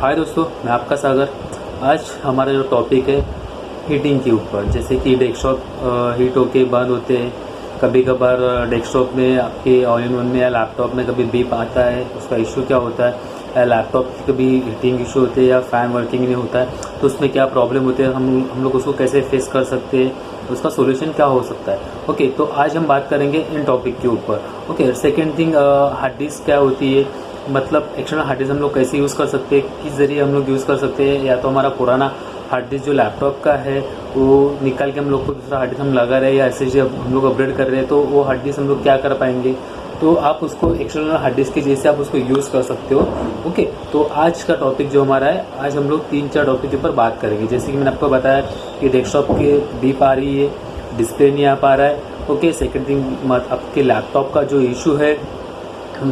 हाय दोस्तों, मैं आपका सागर। आज हमारा जो टॉपिक है हीटिंग के ऊपर, जैसे कि डेस्कटॉप हीट होके बंद होते हैं। कभी कभार डेस्कटॉप में आपके ऑल इन वन में या लैपटॉप में कभी बीप आता है, उसका इशू क्या होता है, या लैपटॉप की कभी हीटिंग इशू होते हैं या फ़ैन वर्किंग नहीं होता है, तो उसमें क्या प्रॉब्लम होते हैं, हम लोग उसको कैसे फेस कर सकते हैं, उसका सोल्यूशन क्या हो सकता है। ओके, तो आज हम बात करेंगे इन टॉपिक के ऊपर। Okay, second thing, hard disk क्या होती है, मतलब एक्सटर्नल हार्ड डिस्क हम लोग कैसे यूज़ कर सकते हैं, किस ज़रिए हम लोग यूज़ कर सकते हैं। या तो हमारा पुराना हार्ड डिस्क जो लैपटॉप का है वो निकाल के हम लोग को दूसरा हार्ड डिस्क हम लगा रहे हैं, या ऐसे हम लोग अपग्रेड कर रहे हैं, तो वो हार्ड डिस्क हम लोग क्या कर पाएंगे। तो आप उसको एक्सटर्नल हार्ड डिस्क के जैसे आप उसको यूज़ कर सकते हो। ओके, तो आज का टॉपिक जो हमारा है, आज हम लोग 3-4 टॉपिक के ऊपर बात करेंगे। जैसे कि मैंने आपको बताया कि डेस्कटॉप के बीप आ रही है, डिस्प्ले नहीं आ पा रहा है। ओके, सेकेंड थिंग, आपके लैपटॉप का जो इशू है,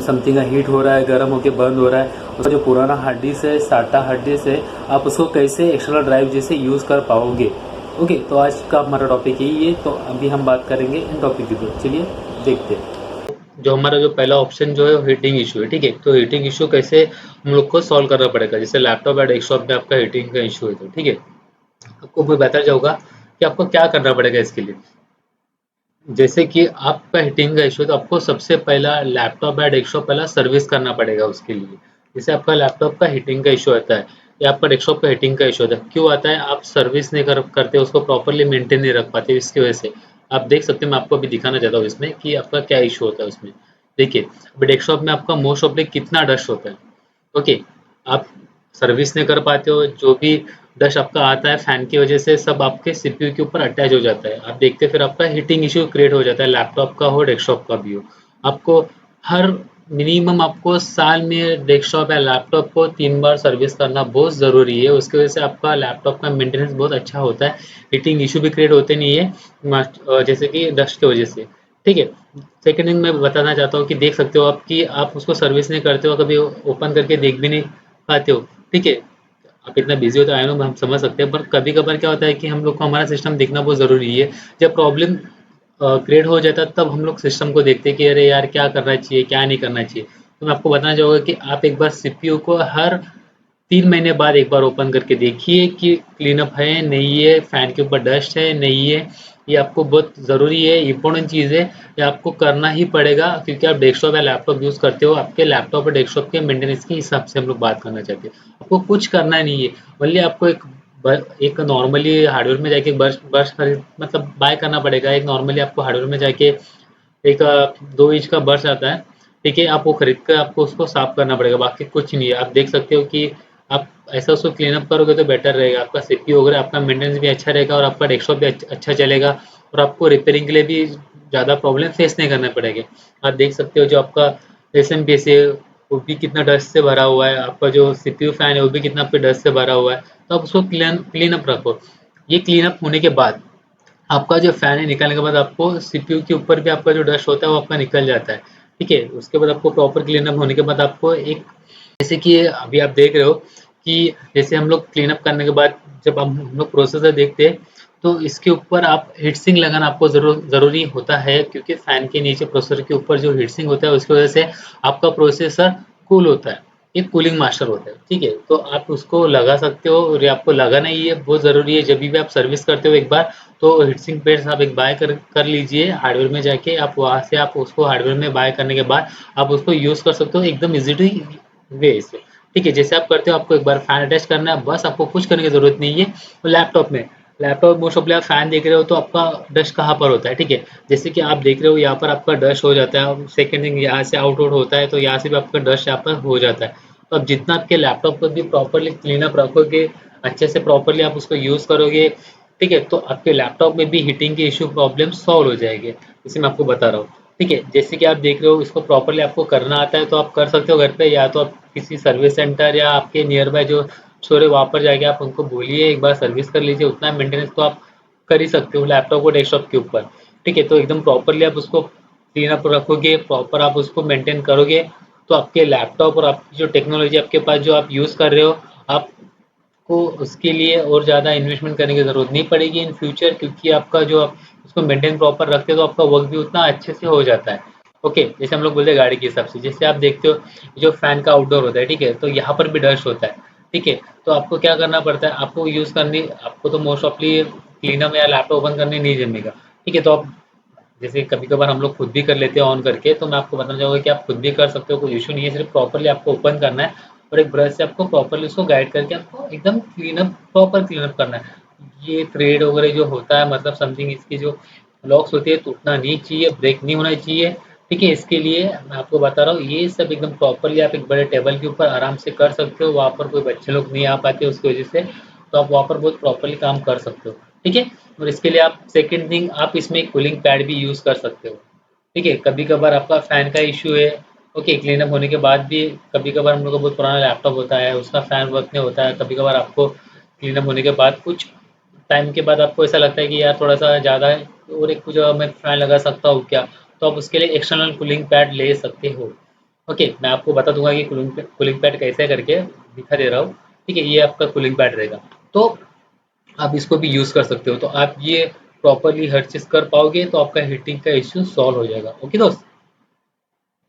समथिंग का हीट हो रहा है, गर्म होकर बंद हो रहा है, उसका जो पुराना हार्ड डिस्क है, साटा हार्ड डिस्क है, आप उसको कैसे एक्सटर्नल ड्राइव जैसे यूज़ कर पाओगे। ओके, तो आज का हमारा टॉपिक यही है। तो अभी हम बात करेंगे इन टॉपिक के ऊपर। चलिए देखते हैं। जो हमारा जो पहला ऑप्शन जो है वो हीटिंग इशू है। ठीक है, तो हीटिंग इशू कैसे हम लोग को सॉल्व करना पड़ेगा। जैसे लैपटॉप या डेस्कटॉप में आपका हीटिंग का इशू है, तो ठीक है, आपको वो बेहतर जाऊँगा कि आपको क्या करना पड़ेगा इसके लिए। जैसे कि आपका हीटिंग का इशू है, तो आपको सबसे पहला लैपटॉप या डेस्कटॉप पहला सर्विस करना पड़ेगा उसके लिए। जैसे आपका लैपटॉप का हीटिंग का इशू आता है या आपका डेस्कटॉप का हीटिंग का इशू आता है, क्यों आता है? आप सर्विस नहीं करते, उसको प्रॉपरली मेंटेन नहीं रख पाते, इसकी वजह से। आप देख सकते हैं, मैं आपको अभी दिखाना चाहता हूँ इसमें कि आपका क्या इशू होता है उसमें। देखिए, अभी डेस्कटॉप में आपका मोस्ट ऑफ कितना डस्ट होता है। ओके, आप सर्विस नहीं कर पाते हो, जो भी डस्ट आपका आता है फैन की वजह से सब आपके सीपीयू के ऊपर अटैच हो जाता है। आप देखते हैं फिर आपका हीटिंग इशू क्रिएट हो जाता है, लैपटॉप का हो डेस्कटॉप का भी हो। आपको हर मिनिमम आपको साल में डेस्कटॉप या लैपटॉप को 3 बार सर्विस करना बहुत ज़रूरी है। उसकी वजह से आपका लैपटॉप का मेंटेनेंस बहुत अच्छा होता है, हीटिंग इशू भी क्रिएट होते नहीं है जैसे कि डस्ट की वजह से। ठीक है, सेकेंड थिंग मैं बताना चाहता हूँ कि देख सकते हो आप कि आप उसको सर्विस नहीं करते हो, कभी ओपन करके देख भी नहीं पाते हो। ठीक है, आप इतना बिजी हो तो आई नो हम समझ सकते हैं, पर कभी कभार क्या होता है कि हम लोग को हमारा सिस्टम देखना बहुत ज़रूरी है। जब प्रॉब्लम क्रिएट हो जाता है तब हम लोग सिस्टम को देखते हैं कि अरे यार क्या करना चाहिए क्या नहीं करना चाहिए। तो मैं आपको बताना चाहूँगा कि आप एक बार सीपीयू को हर 3 महीने बाद एक बार ओपन करके देखिए कि क्लीनअप है नहीं है, फैन के ऊपर डस्ट है नहीं है। ये आपको बहुत ज़रूरी है, इम्पोर्टेंट चीज़ है, ये आपको करना ही पड़ेगा, क्योंकि आप डेस्कटॉप या लैपटॉप यूज़ करते हो। आपके लैपटॉप और डेस्कटॉप के मेंटेनेंस के हिसाब से हम लोग बात करना चाहते हैं। आपको कुछ करना नहीं है, ओनली आपको एक नॉर्मली हार्डवेयर में जाके बर्श बर्श खरीद मतलब बाय करना पड़ेगा। एक नॉर्मली आपको हार्डवेयर में जाके एक 2 इंच का बर्श आता है। ठीक है, आप वो खरीद कर आपको उसको साफ करना पड़ेगा, बाकी कुछ नहीं है। आप देख सकते हो कि आप ऐसा उसको क्लीन अप करोगे तो बेटर रहेगा, आपका सीपीयू वगैरह आपका मेंटेनेंस भी अच्छा रहेगा और आपका डेस्कटॉप भी अच्छा चलेगा, और आपको रिपेयरिंग के लिए भी ज़्यादा प्रॉब्लम फेस नहीं करने पड़ेंगे। आप देख सकते हो जो आपका एसएमपीएस है वो भी कितना डस्ट से भरा हुआ है, आपका जो सीपीयू फैन है वो भी कितना पे डस्ट से भरा हुआ है। तो आप उसको क्लीन अप रखो। ये क्लीन अप होने के बाद आपका जो फैन है निकालने के बाद आपको सीपीयू के ऊपर भी आपका जो डस्ट होता है वो आपका निकल जाता है। ठीक है, उसके बाद आपको प्रॉपर क्लीन अप होने के बाद आपको एक, जैसे कि अभी आप देख रहे हो कि जैसे हम लोग क्लीन अप करने के बाद जब हम लोग प्रोसेसर देखते हैं, तो इसके ऊपर आप हीट सिंक लगाना आपको ज़रूरी होता है, क्योंकि फ़ैन के नीचे प्रोसेसर के ऊपर जो हीट सिंक होता है उसकी वजह से आपका प्रोसेसर कूल होता है, एक कूलिंग मास्टर होता है। ठीक है, तो आप उसको लगा सकते हो, और ये आपको लगाना ही है, बहुत ज़रूरी है। जब भी आप सर्विस करते हो एक बार, तो हीट सिंक पेड्स आप एक बाय कर लीजिए हार्डवेयर में जाके। आप वहाँ से आप उसको हार्डवेयर में बाय करने के बाद आप उसको यूज़ कर सकते हो एकदम ईजी टू वे से। ठीक है, जैसे आप करते हो आपको एक बार फैन अटैच करना है, बस आपको कुछ करने की जरूरत नहीं है। और लैपटॉप मोस्ट ऑफली आप फैन देख रहे हो तो आपका डस्ट कहाँ पर होता है। ठीक है, जैसे कि आप देख रहे हो यहाँ पर आपका डस्ट हो जाता है, सेकंड थिंग यहाँ से आउट होता है, तो यहाँ से भी आपका डस्ट यहाँ पर हो जाता है। तो अब जितना आपके लैपटॉप को भी प्रॉपरली क्लीन अप रखोगे, अच्छे से प्रॉपरली आप उसको यूज़ करोगे, ठीक है, तो आपके लैपटॉप में भी हीटिंग के इशू प्रॉब्लम सॉल्व हो जाएंगे। जैसे मैं आपको बता रहा हूँ। ठीक है, जैसे कि आप देख रहे हो इसको प्रॉपरली आपको करना आता है तो आप कर सकते हो घर पे, या तो आप किसी सर्विस सेंटर या आपके नियर बाय जो स्टोर है वहाँ पर जाके आप उनको बोलिए एक बार सर्विस कर लीजिए। उतना मेंटेनेंस तो आप कर ही सकते हो लैपटॉप और डेस्कटॉप के ऊपर। ठीक है, तो एकदम प्रॉपरली आप उसको क्लीन अप रखोगे, प्रॉपर आप उसको मेंटेन करोगे, तो आपके लैपटॉप और आपकी जो टेक्नोलॉजी आपके पास जो आप यूज़ कर रहे हो, आपको उसके लिए और ज़्यादा इन्वेस्टमेंट करने की ज़रूरत नहीं पड़ेगी इन फ्यूचर, क्योंकि आपका जो आप उसको मेंटेन प्रॉपर रखते हो तो आपका वर्क भी उतना अच्छे से हो जाता है। ओके, जैसे हम लोग बोलते हैं गाड़ी के हिसाब से, जैसे आप देखते हो जो फैन का आउटडोर होता है, ठीक है, तो यहाँ पर भी डस्ट होता है। ठीक है। तो आपको क्या करना पड़ता है, आपको यूज़ करनी, आपको तो मोस्ट ऑफली क्लीनअप या लैपटॉप ओपन करने नहीं जमेगा। ठीक है, तो आप जैसे कभी-कभार हम लोग खुद भी कर लेते हैं ऑन करके, तो मैं आपको बताना चाहूँगा कि आप खुद भी कर सकते हो, कोई इश्यू नहीं है, सिर्फ प्रॉपर्ली आपको ओपन करना है और एक ब्रश से आपको प्रॉपर्ली उसको गाइड करके आपको एकदम क्लीनअप, प्रॉपर क्लीनअप करना है। ये थ्रेड वगैरह जो होता है, मतलब समथिंग इसकी जो लॉक्स होती है टूटना नहीं चाहिए, ब्रेक नहीं होना चाहिए। ठीक है, इसके लिए मैं आपको बता रहा हूँ, ये सब एकदम प्रॉपर्ली आप एक बड़े टेबल के ऊपर आराम से कर सकते हो, वहाँ पर कोई बच्चे लोग नहीं आ पाते उसकी वजह से, तो आप वहाँ पर बहुत प्रॉपर्ली काम कर सकते हो। ठीक है, और इसके लिए आप सेकंड थिंग, आप इसमें कूलिंग पैड भी यूज़ कर सकते हो। ठीक है, कभी-कभार आपका फ़ैन का इश्यू है, ओके, क्लीनअप होने के बाद भी कभी-कभार हम लोग का बहुत पुराना लैपटॉप होता है, उसका फ़ैन वर्क नहीं होता है, कभी-कभार आपको क्लीनअप होने के बाद कुछ टाइम के बाद आपको ऐसा लगता है कि यार थोड़ा-सा ज़्यादा है और एक कुछ मैं फ़ैन लगा सकता हूँ क्या? तो आप उसके लिए एक्सटर्नल कूलिंग पैड ले सकते हो। ओके, मैं आपको बता दूँगा कि कूलिंग पैड कैसे करके दिखा दे रहा हूँ। ठीक है, ये आपका कूलिंग पैड रहेगा। तो आप इसको भी यूज़ कर सकते हो, तो आप ये प्रॉपर्ली हर चीज़ कर पाओगे तो आपका हीटिंग का इश्यू सॉल्व हो जाएगा। ओके दोस्त?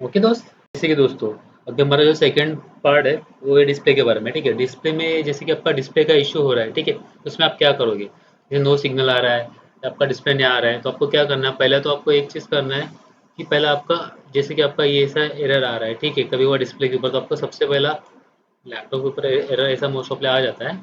ओके दोस्त? जैसे कि दोस्तों, अभी हमारा जो सेकंड पार्ट है वो है डिस्प्ले के बारे में। ठीक है, डिस्प्ले में जैसे कि आपका डिस्प्ले का इश्यू हो रहा है, ठीक है, तो उसमें आप क्या करोगे? जैसे नो सिग्नल आ रहा है या आपका डिस्प्ले नहीं आ रहा है, तो आपको क्या करना है, पहले तो आपको एक चीज़ करना है कि पहले आपका, जैसे कि आपका ये ऐसा एरर आ रहा है, ठीक है, कभी हुआ डिस्प्ले के ऊपर, तो आपको सबसे पहला लैपटॉप के ऊपर एरर ऐसा मोस्ट ऑफली आ जाता है,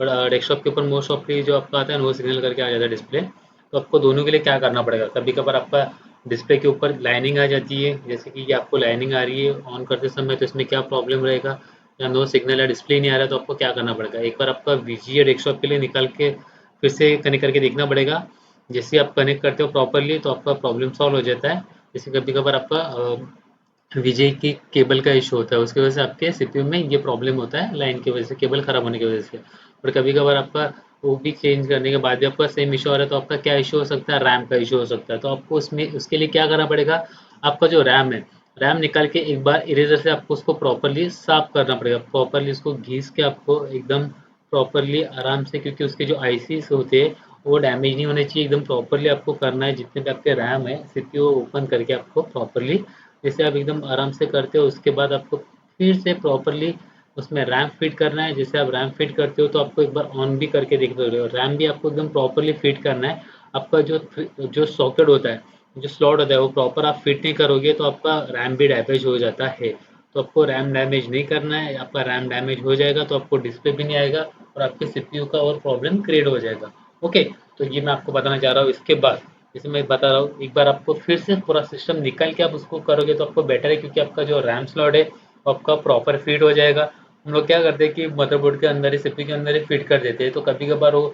बट डेस्कटॉप के ऊपर मोस्ट ऑफली जो आपका आता है नो सिग्नल करके आ जाता है डिस्प्ले। तो आपको दोनों के लिए क्या करना पड़ेगा, कभी कभार आपका डिस्प्ले के ऊपर लाइनिंग आ जाती है, जैसे कि ये आपको लाइनिंग आ रही है ऑन करते समय, तो इसमें क्या प्रॉब्लम रहेगा, या नो सिग्नल या डिस्प्ले नहीं आ रहा है, तो आपको क्या करना पड़ेगा, एक बार आपका वीजीए डेस्कटॉप के लिए निकाल के फिर से कनेक्ट करके देखना पड़ेगा। जैसे आप कनेक्ट करते हो प्रॉपरली तो आपका प्रॉब्लम सॉल्व हो जाता है। जैसे कभी कभार आपका वीजे की केबल का इशू होता है, उसकी वजह से आपके सीपीयू में ये प्रॉब्लम होता है, लाइन की वजह से, केबल खराब होने की वजह से। और कभी कभार आपका वो भी चेंज करने के बाद भी आपका सेम इशू आ रहा है, तो आपका क्या इशू हो सकता है, रैम का इशू हो सकता है। तो आपको उसमें उसके लिए क्या करना पड़ेगा, आपका जो रैम है, रैम निकाल के एक बार इरेजर से आपको उसको प्रॉपरली साफ करना पड़ेगा, प्रॉपरली उसको घिस के आपको एकदम प्रॉपरली आराम से, क्योंकि उसके जो आईसीस होते हैं वो डैमेज नहीं होने चाहिए, एकदम प्रॉपरली आपको करना है, जितने भी आपके रैम है सीपीयू ओपन करके आपको प्रॉपरली, जैसे आप एकदम आराम से करते हो, उसके बाद आपको फिर से प्रॉपरली उसमें रैम फिट करना है। जैसे आप रैम फिट करते हो तो आपको एक बार ऑन भी करके देख दो, रैम भी आपको एकदम प्रॉपरली फिट करना है। आपका जो जो सॉकेट होता है, जो स्लॉट होता है, वो प्रॉपर आप फिट नहीं करोगे तो आपका रैम भी डैमेज हो जाता है। तो आपको रैम डैमेज नहीं करना है, आपका रैम डैमेज हो जाएगा तो आपको डिस्प्ले भी नहीं आएगा और आपके सीपीयू का और प्रॉब्लम क्रिएट हो जाएगा। ओके, तो ये मैं आपको बताना चाह रहा हूँ। इसके बाद जैसे मैं बता रहा हूँ, एक बार आपको फिर से पूरा सिस्टम निकाल के आप उसको करोगे तो आपको बेटर है, क्योंकि आपका जो रैम स्लॉट है वो आपका प्रॉपर फिट हो जाएगा। हम लोग क्या करते हैं कि मदरबोर्ड के अंदर ही, सीपीयू के अंदर ही फिट कर देते हैं, तो कभी कभार वो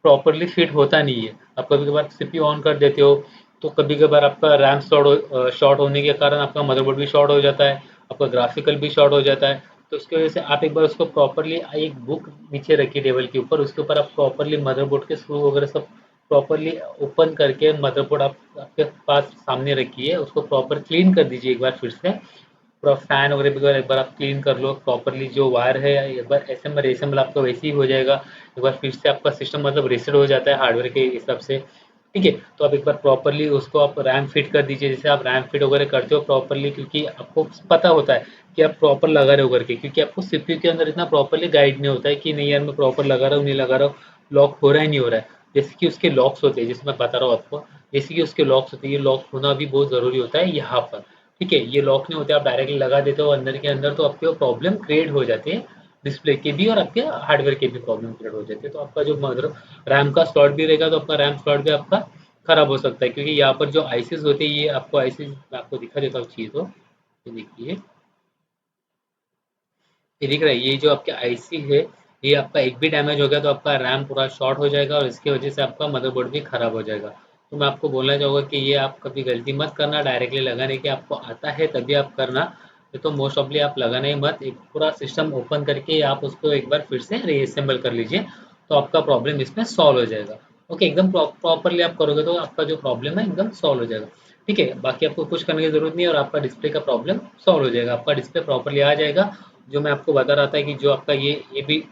प्रॉपरली फिट होता नहीं है। आप कभी कभार सीपीयू ऑन कर देते हो तो कभी कभार आपका रैम स्लॉट शॉर्ट होने के कारण आपका मदरबोर्ड भी शॉर्ट हो जाता है, आपका ग्राफिकल भी शॉर्ट हो जाता है। तो उसकी वजह से आप एक बार उसको प्रॉपरली, एक बुक नीचे रखिए टेबल के ऊपर, उसके ऊपर आप प्रॉपरली मदरबोर्ड के स्क्रू वगैरह सब प्रॉपरली ओपन करके मदरबोर्ड आप आपके पास सामने रखिए, उसको प्रॉपर क्लीन कर दीजिए एक बार फिर से, पूरा फैन वगैरह भी एक बार आप क्लीन कर लो प्रॉपरली, जो वायर है एक बार असेंबल रिसेंबल आपका वैसे ही हो जाएगा। एक बार फिर से आपका सिस्टम मतलब रीसेट हो जाता है हार्डवेयर के हिसाब से। ठीक है, तो आप एक बार प्रॉपरली उसको आप रैम फिट कर दीजिए, जैसे आप रैम फिट वगैरह करते हो प्रॉपरली, क्योंकि आपको पता होता है कि आप प्रॉपर लगा रहे हो करके, क्योंकि आपको सीपीयू के अंदर इतना प्रॉपरली गाइड नहीं होता है कि नहीं यार मैं प्रॉपर लगा रहा हूँ, नहीं लगा रहा हूँ, लॉक हो रहा है नहीं हो रहा है। जैसे कि उसके लॉक्स होते हैं, जैसे मैं बता रहा हूँ आपको, जैसे कि उसके लॉक्स होते हैं, ये लॉक होना भी बहुत ज़रूरी होता है यहाँ पर। ठीक है, ये लॉक नहीं होते, आप डायरेक्टली लगा देते हो अंदर के अंदर, तो आपके प्रॉब्लम क्रिएट हो जाते हैं, डिस्प्ले के भी और आपके हार्डवेयर के भी प्रॉब्लम क्रिएट हो जाते हैं। तो आपका जो मदर रैम का स्लॉट भी रहेगा तो आपका रैम स्लॉट भी आपका खराब हो सकता है, क्योंकि यहाँ पर जो आईसीस होते हैं, ये आपको आईसीस मैं आपको दिखा देता हूँ चीज़, तो ये देखिए, ये दिख रहा है, ये जो आपके आईसी है, ये आपका एक भी डैमेज हो गया तो आपका रैम पूरा शॉर्ट हो जाएगा और इसकी वजह से आपका मदरबोर्ड भी खराब हो जाएगा। तो मैं आपको बोलना चाहूँगा कि ये आप कभी गलती मत करना डायरेक्टली लगाने की, आपको आता है तभी आप करना, ये तो मोस्ट ऑफली आप लगाना ही मत, एक पूरा सिस्टम ओपन करके आप उसको एक बार फिर से रीअसेंबल कर लीजिए, तो आपका प्रॉब्लम इसमें सॉल्व हो जाएगा। ओके, एकदम प्रॉपरली आप करोगे तो आपका जो प्रॉब्लम है एकदम सॉल्व हो जाएगा। ठीक है, बाकी आपको कुछ करने की जरूरत नहीं है और आपका डिस्प्ले का प्रॉब्लम सॉल्व हो जाएगा, आपका डिस्प्ले प्रॉपरली आ जाएगा। जो मैं आपको बता रहा था कि जो आपका ये भी,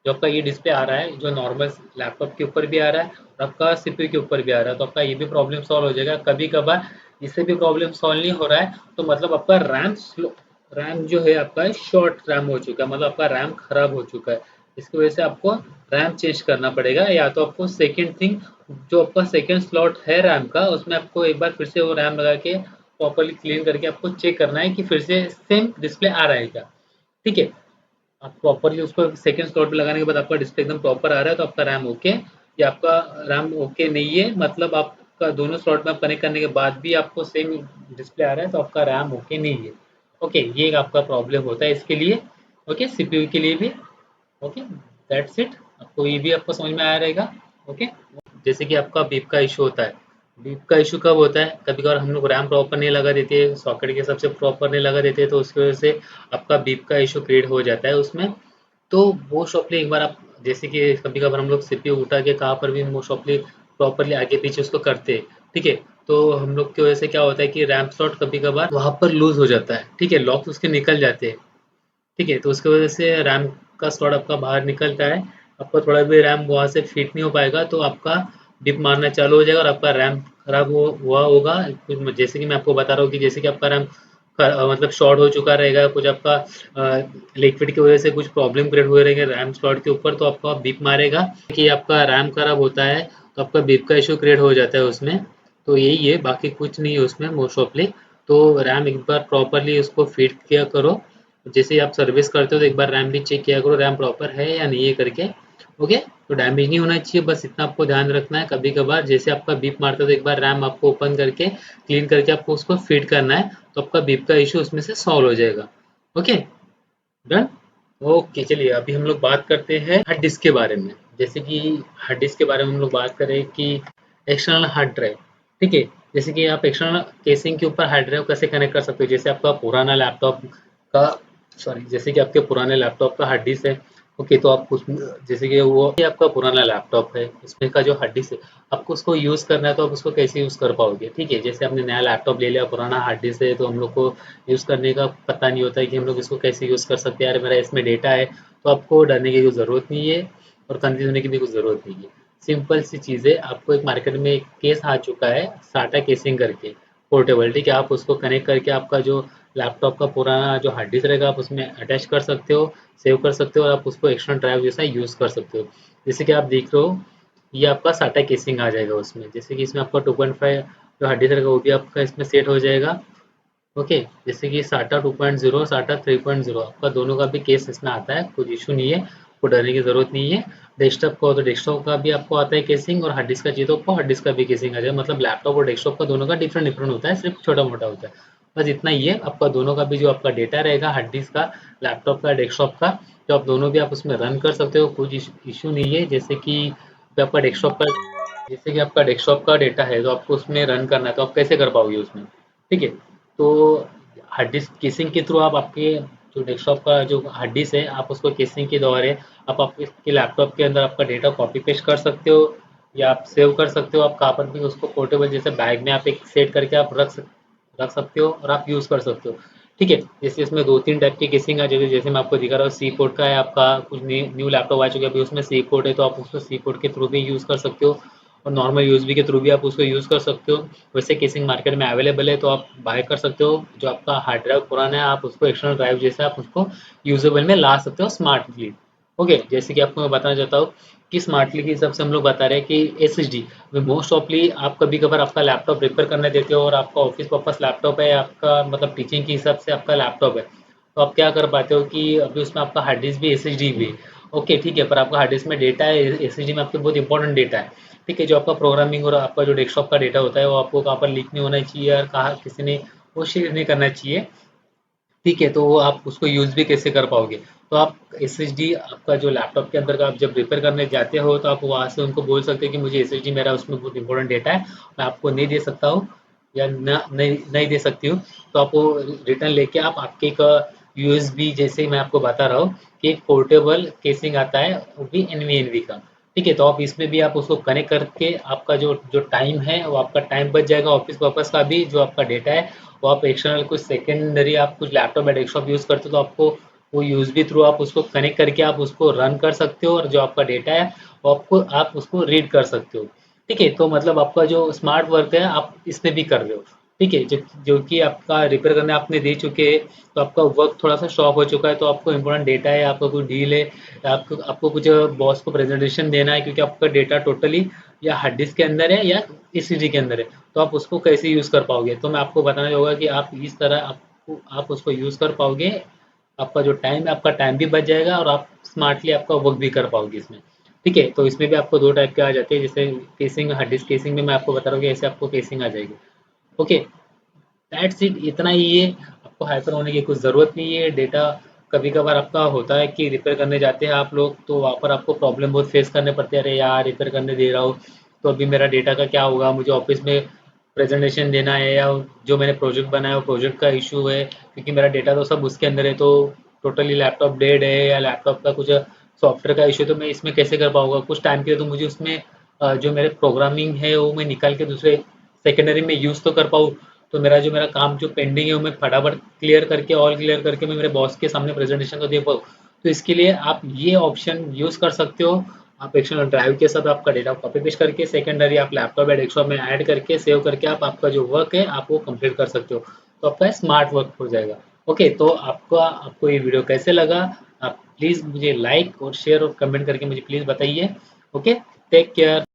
जो आपका ये डिस्प्ले आ रहा है, जो नॉर्मल लैपटॉप के ऊपर भी आ रहा है और आपका सीपीयू के ऊपर भी आ रहा है, तो आपका ये भी प्रॉब्लम सॉल्व हो जाएगा। कभी कभार इससे भी प्रॉब्लम सॉल्व नहीं हो रहा है तो मतलब आपका रैम स्लो, रैम जो है आपका शॉर्ट रैम हो चुका है, मतलब आपका रैम खराब हो चुका है। इसकी वजह से आपको रैम चेंज करना पड़ेगा, या तो आपको सेकेंड थिंग, जो आपका सेकेंड स्लॉट है रैम का, उसमें आपको एक बार फिर से वो रैम लगा के प्रॉपरली क्लीन करके आपको चेक करना है कि फिर से सेम डिस्प्ले आ रहा है क्या। ठीक है, आप प्रॉपरली उसको सेकंड स्लॉट पे लगाने के बाद आपका डिस्प्ले एकदम प्रॉपर आ रहा है तो आपका रैम ओके। या आपका रैम ओके नहीं है, मतलब आपका दोनों स्लॉट में कनेक्ट करने के बाद भी आपको सेम डिस्प्ले आ रहा है, तो आपका रैम ओके नहीं है। ओके, ये एक आपका प्रॉब्लम होता है इसके लिए। ओके, सीपीयू के लिए भी। Okay, that's it. आपको ये भी आपको समझ में आया रहेगा। ओके, जैसे कि आपका बीप का इशू होता है। बीप का इशू कब होता है? कभी कभार हम लोग रैम प्रॉपर नहीं लगा देते, सॉकेट के हिसाब से प्रॉपर नहीं लगा देते, तो उसकी वजह से आपका बीप का इशू क्रिएट हो जाता है उसमें। तो मोस्ट ऑफली एक बार आप, जैसे कि कभी कभार हम लोग सीपीयू उठा के कहाँ पर भी मोस्ट ऑफली प्रॉपरली आगे पीछे उसको करते हैं। ठीक है, तो हम लोग की वजह से क्या होता है कि रैम स्लॉट कभी कभार वहाँ पर लूज हो जाता है। ठीक है, लॉक उसके निकल जाते हैं। ठीक है, तो उसकी वजह से रैम का स्लॉट आपका बाहर निकलता है। आपका थोड़ा भी रैम वहाँ से फिट नहीं हो पाएगा, तो आपका डिप मारना चालू हो जाएगा और आपका रैम खराब हुआ होगा। कुछ जैसे कि मैं आपको बता रहा हूँ कि जैसे कि आपका रैम मतलब शॉर्ट हो चुका रहेगा, कुछ आपका लिक्विड की वजह से कुछ प्रॉब्लम क्रिएट हुए रहेंगे रैम स्लॉट के ऊपर, तो आपका बीप मारेगा कि आपका रैम खराब होता है, तो आपका बीप का इशू क्रिएट हो जाता है उसमें। तो यही है, बाकी कुछ नहीं है उसमें मोस्ट ऑफली। तो रैम एक बार प्रॉपरली उसको फिट किया करो। जैसे आप सर्विस करते हो तो एक बार रैम भी चेक किया करो, रैम प्रॉपर है या नहीं है करके। ओके, तो डैमेज नहीं होना चाहिए, बस इतना आपको ध्यान रखना है। कभी कभार जैसे आपका बीप मारता है तो एक बार रैम आपको ओपन करके क्लीन करके आपको उसको फिट करना है, तो आपका बीप का इशू उसमें से सॉल्व हो जाएगा। Okay, done. ओके, चलिए अभी हम लोग बात करते हैं हार्ड डिस्क के बारे में। जैसे कि हार्ड डिस्क के बारे में हम लोग बात करें कि एक्सटर्नल हार्ड ड्राइव। ठीक है, जैसे कि आप एक्सटर्नल केसिंग के ऊपर हार्ड ड्राइव कैसे कनेक्ट कर सकते हो। जैसे आपका पुराना लैपटॉप का, सॉरी, जैसे कि आपके पुराने लैपटॉप का हार्ड डिस्क है। ओके, तो आप उसमें, जैसे कि वो ये आपका पुराना लैपटॉप है, इसमें का जो हार्ड डिस्क है, आपको उसको यूज़ करना है, तो आप उसको कैसे यूज़ कर पाओगे। ठीक है, जैसे आपने नया लैपटॉप ले लिया, पुराना हार्ड डिस्क है, तो हम लोग को यूज़ करने का पता नहीं होता है कि हम लोग इसको कैसे यूज़ कर सकते हैं। यार मेरा इसमें डेटा है, तो आपको डरने की कोई ज़रूरत नहीं है और कंफ्यूज होने की भी कुछ ज़रूरत नहीं है। सिंपल सी चीज़ है, आपको एक मार्केट में एक केस आ चुका है साटा केसिंग करके, पोर्टेबल। ठीक है, आप उसको कनेक्ट करके आपका जो लैपटॉप का पुराना जो हार्ड डिस्क रहेगा आप उसमें अटैच कर सकते हो, सेव कर सकते हो, और आप उसको एक्सटर्नल ड्राइव जैसा यूज़ कर सकते हो। जैसे कि आप देख रहे हो, ये आपका साटा केसिंग आ जाएगा उसमें। जैसे कि इसमें आपका 2.5 जो हार्ड डिस्क रहेगा वो भी आपका इसमें सेट हो जाएगा। ओके, जैसे कि साटा 2.0, साटा 3.0, आपका दोनों का भी केस इसमें आता है, कुछ इशू नहीं है, आपको डरने की ज़रूरत नहीं है। डेस्कटॉप का हो तो डेस्कटॉप का भी आपको आता है केसिंग, और हार्ड डिस्क का चाहिए तो आपको हार्ड डिस्क का भी केसिंग आ जाएगा। मतलब लैपटॉप और डेस्कटॉप का दोनों का डिफरेंट डिफरेंट होता है, सिर्फ छोटा मोटा होता है। बस इतना ही है, आपका दोनों का भी जो आपका डेटा रहेगा हार्ड डिस्क का, लैपटॉप का, डेस्कटॉप का, तो आप दोनों भी आप उसमें रन कर सकते हो, कुछ इशू नहीं है। जैसे कि आपका डेस्कटॉप का, जैसे कि आपका डेस्कटॉप का डेटा है तो आपको उसमें रन करना है, तो आप कैसे कर पाओगे उसमें। ठीक है, तो हार्ड डिस्क केसिंग के थ्रू आप आपके जो डेस्कटॉप का जो हार्ड डिस्क है, आप उसको केसिंग के द्वारा आप आपके लैपटॉप के अंदर आपका डेटा कॉपी पेस्ट कर सकते हो, या आप सेव कर सकते हो। आप कहाँ पर भी उसको पोर्टेबल जैसे बैग में आप एक सेट करके आप रख सकते हो और आप यूज़ कर सकते हो। ठीक है, जैसे इसमें दो तीन टाइप की केसिंग आ जाती है, जैसे मैं आपको दिखा रहा हूँ, सी पोर्ट का है आपका, कुछ न्यू लैपटॉप आ चुके हैं अभी उसमें सी पोर्ट है, तो आप उसको सी पोर्ट के थ्रू भी यूज़ कर सकते हो, और नॉर्मल यूएसबी के थ्रू भी आप उसको यूज़ कर सकते हो। वैसे केसिंग मार्केट में अवेलेबल है, तो आप बाय कर सकते हो। जो आपका हार्ड ड्राइव पुराना है आप उसको एक्सटर्नल ड्राइव जैसे आप उसको यूजेबल में ला सकते हो स्मार्टली। ओके, जैसे कि आपको मैं बताना चाहता हूँ कि स्मार्टली के हिसाब से हम लोग बता रहे हैं कि एस एस डी, मोस्ट ऑफली आप कभी कभार आपका लैपटॉप रिपेयर करने देते हो और आपका ऑफिस पर्पस लैपटॉप है, आपका मतलब टीचिंग के हिसाब से आपका लैपटॉप है, तो आप क्या कर पाते हो कि अभी उसमें आपका हार्ड डिस्क भी एस एस डी भी है। ओके, ठीक है, पर आपका हार्ड डिस्क में डेटा है, एस एस डी में आपके बहुत इंपॉर्टेंट डेटा है। ठीक है, जो आपका प्रोग्रामिंग और आपका जो डेस्कटॉप का डेटा होता है वो आपको कहाँ पर लीक नहीं होना चाहिए, और कहाँ किसी ने वो शेयर नहीं करना चाहिए। ठीक है, तो वो आप उसको यूज़ भी कैसे कर पाओगे। तो आप एसएसडी आपका जो लैपटॉप के अंदर का आप जब रिपेयर करने जाते हो तो आप वहाँ से उनको बोल सकते हो कि मुझे एसएसडी मेरा उसमें बहुत इंपॉर्टेंट डेटा है, मैं आपको नहीं दे सकता हूँ, या नहीं दे सकती हूँ। तो आप वो रिटर्न लेके आप आपके एक यूएसबी, जैसे मैं आपको बता रहा हूँ कि एक पोर्टेबल केसिंग आता है वो भी एनवीएनवी का। ठीक है, तो आप इसमें भी आप उसको कनेक्ट करके आपका जो जो टाइम है वो आपका टाइम बच जाएगा, ऑफिस पर्पज़ का भी जो आपका डेटा है वो आप एक्सटर्नल कुछ सेकेंडरी आप कुछ लैपटॉप या डेस्कटॉप यूज़ करते हो तो आपको वो यूएसबी थ्रू आप उसको कनेक्ट करके आप उसको रन कर सकते हो, और जो आपका डेटा है वो आपको आप उसको रीड कर सकते हो। ठीक है, तो मतलब आपका जो स्मार्ट वर्क है आप इसमें भी कर रहे हो। ठीक है। जो कि आपका रिपेयर करने आपने दे चुके हैं, तो आपका वर्क थोड़ा सा स्टॉप हो चुका है, तो आपको इम्पोर्टेंट डेटा है, आपका कोई डील है, या आपको कुछ बॉस को प्रेजेंटेशन देना है, क्योंकि आपका डेटा टोटली या हार्ड डिस्क के अंदर है या ईसीजी के अंदर है, तो आप उसको कैसे यूज़ कर पाओगे। तो मैं आपको बताना होगा कि आप इस तरह आप उसको यूज़ कर पाओगे। आपका जो टाइम है, आपका टाइम भी बच जाएगा और आप स्मार्टली आपका वर्क भी कर पाओगे इसमें। ठीक है, तो इसमें भी आपको दो टाइप के आ जाते हैं, जैसे केसिंग, हार्ड डिस्क केसिंग में मैं आपको बता रहा हूँ कि ऐसे आपको केसिंग आ जाएगी। ओके, दैट्स इट, इतना ही है। आपको हाइपर होने की कुछ ज़रूरत नहीं है। डेटा कभी कभार आपका होता है कि रिपेयर करने जाते हैं आप लोग, तो वहाँ पर आपको प्रॉब्लम बहुत फेस करने पड़ते हैं। अरे यार, रिपेयर करने दे रहा हूँ तो अभी मेरा डेटा का क्या होगा, मुझे ऑफिस में प्रेजेंटेशन देना है, या जो मैंने प्रोजेक्ट बनाया वो प्रोजेक्ट का इशू है, क्योंकि मेरा डेटा तो सब उसके अंदर है, तो टोटली लैपटॉप डेड है या लैपटॉप का कुछ सॉफ्टवेयर का इशू, तो मैं इसमें कैसे कर पाऊंगा कुछ टाइम के लिए। तो मुझे उसमें जो मेरे प्रोग्रामिंग है वो मैं निकाल के दूसरे सेकेंडरी में यूज़ तो कर पाऊँ। तो मेरा काम जो पेंडिंग है वो मैं फटाफट क्लियर करके, ऑल क्लियर करके मैं मेरे बॉस के सामने प्रेजेंटेशन को दे पाऊँ। तो इसके लिए आप ये ऑप्शन यूज़ कर सकते हो। आप एक्सटर्नल ड्राइव के साथ आपका डेटा कॉपी पेस्ट करके सेकेंडरी आप लैपटॉप या डेस्कटॉप में ऐड करके सेव करके आप आपका जो वर्क है आप वो कंप्लीट कर सकते हो। तो आपका स्मार्ट वर्क हो जाएगा। ओके, तो आपको ये वीडियो कैसे लगा, आप प्लीज़ मुझे लाइक और शेयर और कमेंट करके मुझे प्लीज़ बताइए। Okay, take care.